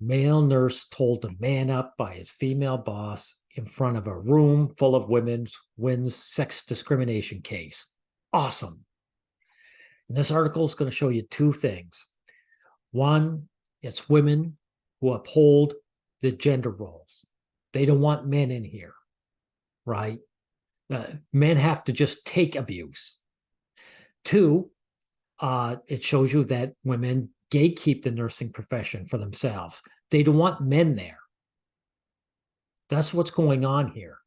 Male nurse told to man up by his female boss in front of a room full of women wins sex discrimination case. Awesome. And this article is going to show you two things. One, it's women who uphold the gender roles. They don't want men in here, right? Men have to just take abuse. Two, it shows you that women gatekeep the nursing profession for themselves. They don't want men there. That's what's going on here.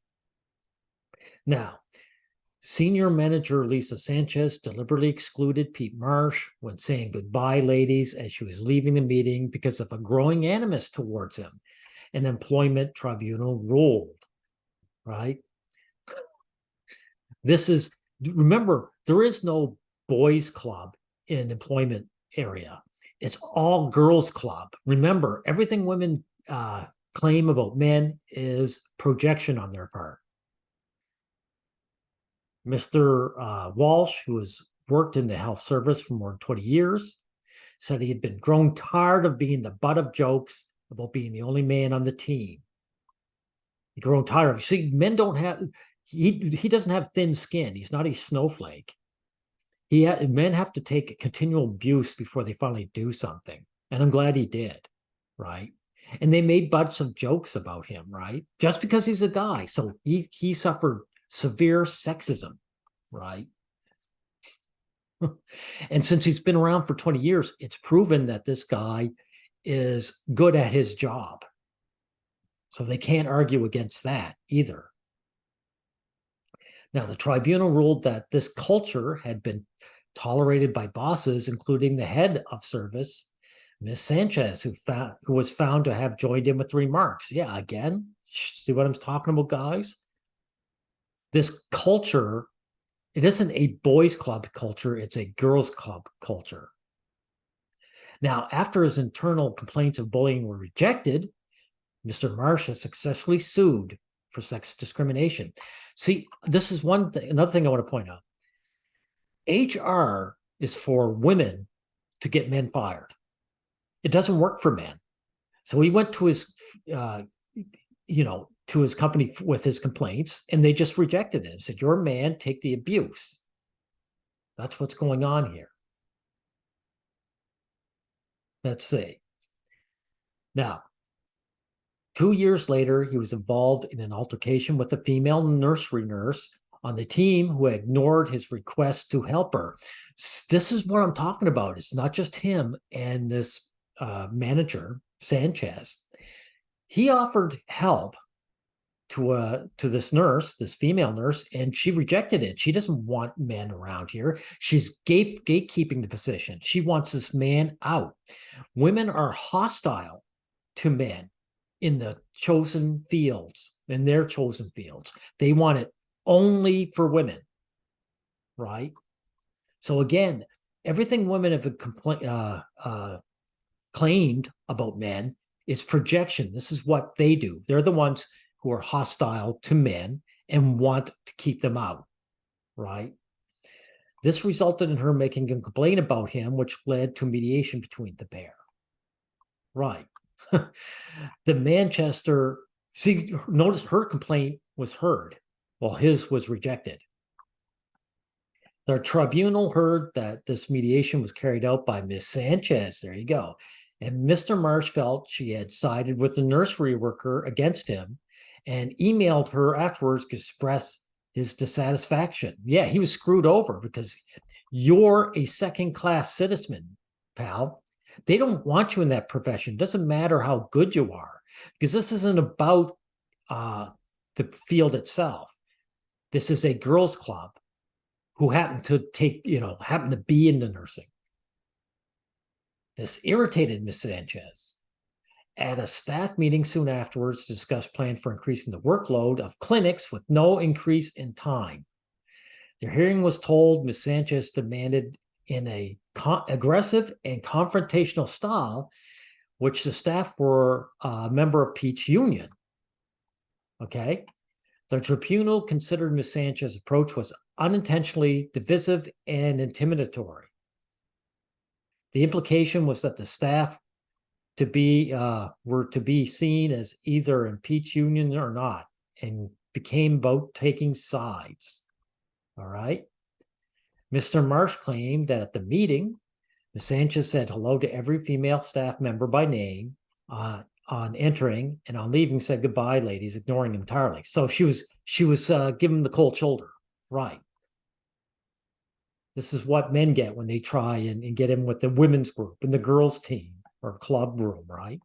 Now, senior manager Lisa Sanchez deliberately excluded Pete Marsh when saying goodbye, ladies, as she was leaving the meeting because of a growing animus towards him. An employment tribunal ruled, right? This is, remember, there is no boys club in employment area. It's all girls club. Remember, everything women claim about men is projection on their part. Mr. Walsh, who has worked in the health service for more than 20 years, said he had been grown tired of being the butt of jokes about being the only man on the team. He'd grown tired of, see, men don't have, he doesn't have thin skin. He's not a snowflake. Men have to take continual abuse before they finally do something. And I'm glad he did, right? And they made bunch of jokes about him, right? Just because he's a guy. So he suffered severe sexism, right? And since he's been around for 20 years, it's proven that this guy is good at his job. So they can't argue against that either. Now, the tribunal ruled that this culture had been tolerated by bosses, including the head of service, Ms. Sanchez, who was found to have joined in with the remarks. Yeah, again, see what I'm talking about, guys? This culture, it isn't a boys' club culture, it's a girls' club culture. Now, after his internal complaints of bullying were rejected, Mr. Marsh has successfully sued for sex discrimination. See, this is another thing I want to point out. HR is for women to get men fired. It doesn't work for men. So he went to his, to his company with his complaints, and they just rejected it. Said, "You're a man, take the abuse." That's what's going on here. Let's see. Now, 2 years later, he was involved in an altercation with a female nursery nurse on the team who ignored his request to help her. This is what I'm talking about. It's not just him and this manager, Sanchez. He offered help to this nurse, this female nurse, and she rejected it. She doesn't want men around here. She's gatekeeping the position. She wants this man out. Women are hostile to men in the chosen fields, in their chosen fields. They want it only for women, right? So again, everything women have claimed about men is projection. This is what they do. They're the ones who are hostile to men and want to keep them out, right? This resulted in her making a complaint about him, which led to mediation between the pair, right? The Manchester, see, notice her complaint was heard while his was rejected. The tribunal heard that this mediation was carried out by Miss Sanchez. There you go. And Mr. Marsh felt she had sided with the nursery worker against him and emailed her afterwards to express his dissatisfaction. Yeah, he was screwed over because you're a second-class citizen, pal. They don't want you in that profession. It doesn't matter how good you are, because this isn't about the field itself. This is a girls' club who happen to be into nursing. This irritated Ms. Sanchez. At a staff meeting soon afterwards to discuss plans for increasing the workload of clinics with no increase in time. The hearing was told Ms. Sanchez demanded in a aggressive and confrontational style, which the staff were a member of Pete's union. Okay. The tribunal considered Ms. Sanchez's approach was unintentionally divisive and intimidatory. The implication was that the staff were to be seen as either impeach union or not, and became about taking sides. All right. Mr. Marsh claimed that at the meeting, Ms. Sanchez said hello to every female staff member by name on entering, and on leaving said goodbye, ladies, ignoring him entirely. So she was giving the cold shoulder, right? This is what men get when they try and get in with the women's group and the girls' team or club room, right?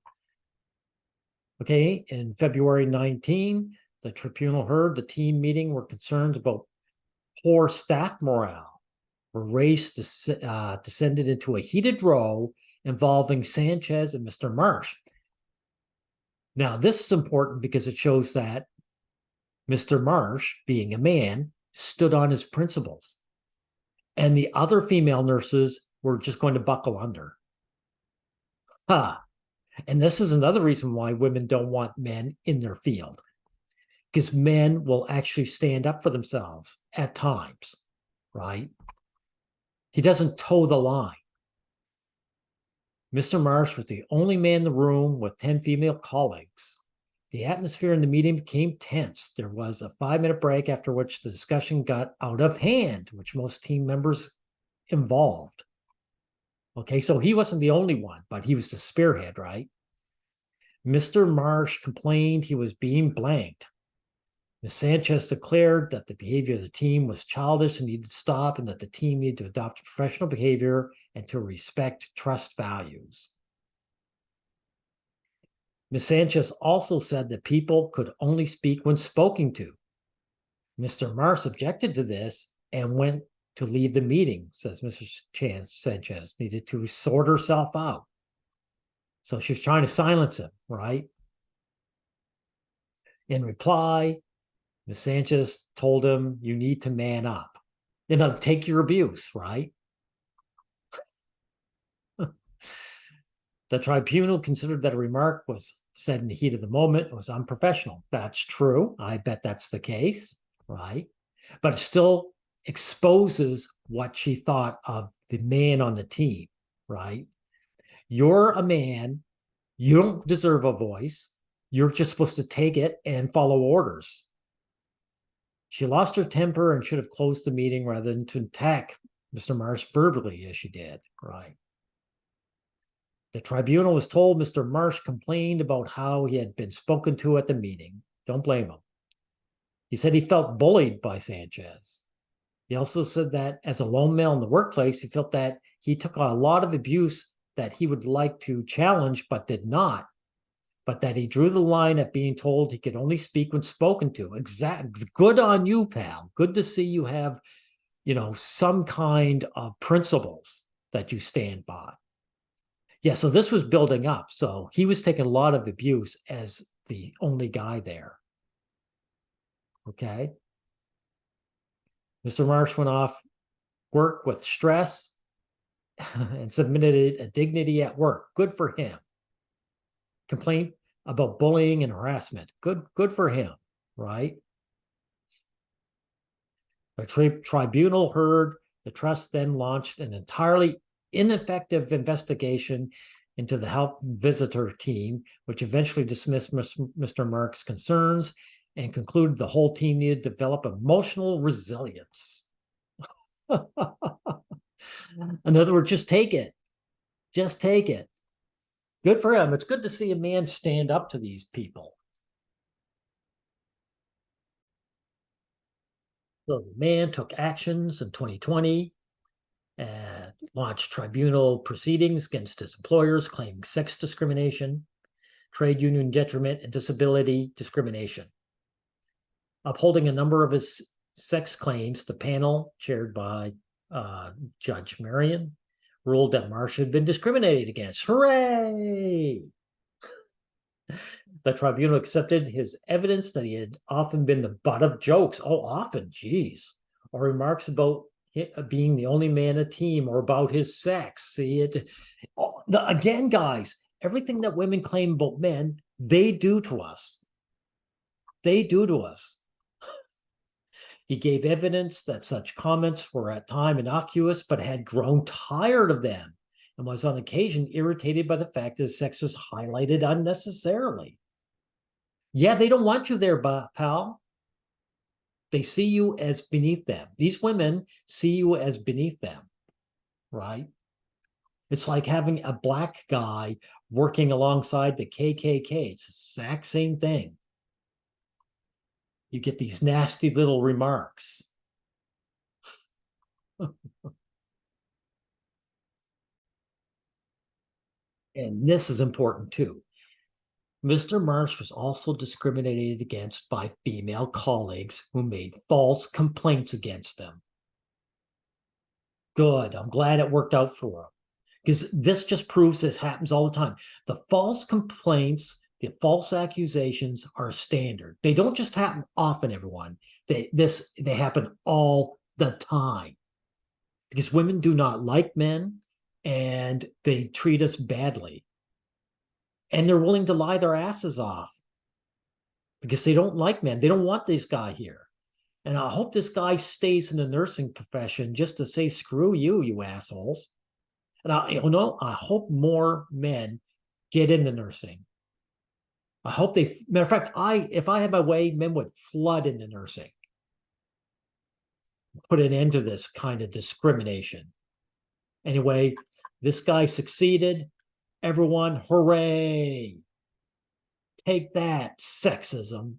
Okay, in February 19, the tribunal heard the team meeting were concerns about poor staff morale. The race descended into a heated row involving Sanchez and Mr. Marsh. Now, this is important because it shows that Mr. Marsh, being a man, stood on his principles, and the other female nurses were just going to buckle under. And this is another reason why women don't want men in their field, because men will actually stand up for themselves at times, right? He doesn't toe the line. Mr. Marsh was the only man in the room with 10 female colleagues. The atmosphere in the meeting became tense. There was a 5-minute break, after which the discussion got out of hand, which most team members involved. Okay, so he wasn't the only one, but he was the spearhead, right? Mr. Marsh complained he was being blanked. Ms. Sanchez declared that the behavior of the team was childish and needed to stop, and that the team needed to adopt professional behavior and to respect trust values. Ms. Sanchez also said that people could only speak when spoken to. Mr. Marsh objected to this and went to leave the meeting, says Mrs. Sanchez, needed to sort herself out. So she was trying to silence him, right? In reply, Ms. Sanchez told him, you need to man up. Take your abuse, right? The tribunal considered that a remark was said in the heat of the moment. It was unprofessional. That's true. I bet that's the case, right? But it still exposes what she thought of the man on the team, right? You're a man. You don't deserve a voice. You're just supposed to take it and follow orders. She lost her temper and should have closed the meeting rather than to attack Mr. Marsh verbally as she did, right? The tribunal was told Mr. Marsh complained about how he had been spoken to at the meeting. Don't blame him. He said he felt bullied by Sanchez. He also said that as a lone male in the workplace, he felt that he took a lot of abuse that he would like to challenge but did not, but that he drew the line at being told he could only speak when spoken to. Good on you, pal. Good to see you have, some kind of principles that you stand by. Yeah, so this was building up. So he was taking a lot of abuse as the only guy there. Okay. Mr. Marsh went off work with stress and submitted a dignity at work. Good for him. Complaint about bullying and harassment. Good for him, right? The tribunal heard. The trust then launched an entirely ineffective investigation into the health visitor team, which eventually dismissed Mr. Mark's concerns and concluded the whole team needed to develop emotional resilience. In other words, just take it. Just take it. Good for him. It's good to see a man stand up to these people. So the man took actions in 2020 and launched tribunal proceedings against his employers, claiming sex discrimination, trade union detriment, and disability discrimination. Upholding a number of his sex claims, the panel, chaired by Judge Marion, ruled that Marsh had been discriminated against. Hooray! The tribunal accepted his evidence that he had often been the butt of jokes. Oh, often, geez. Or remarks about being the only man in a team, or about his sex. See it again, guys. Everything that women claim about men, they do to us. They do to us. He gave evidence that such comments were at times innocuous, but had grown tired of them and was on occasion irritated by the fact that his sex was highlighted unnecessarily. Yeah, they don't want you there, pal. They see you as beneath them. These women see you as beneath them, right? It's like having a black guy working alongside the KKK. It's the exact same thing. You get these nasty little remarks. And this is important too. Mr. Marsh was also discriminated against by female colleagues who made false complaints against him. Good. I'm glad it worked out for him, because this just proves this happens all the time. The false complaints, the false accusations are standard. They don't just happen often, everyone. They happen all the time, because women do not like men and they treat us badly. And they're willing to lie their asses off because they don't like men. They don't want this guy here. And I hope this guy stays in the nursing profession just to say, screw you, you assholes. And I hope more men get into nursing. I hope matter of fact, if I had my way, men would flood into nursing. Put an end to this kind of discrimination. Anyway, this guy succeeded. Everyone, hooray. Take that, sexism.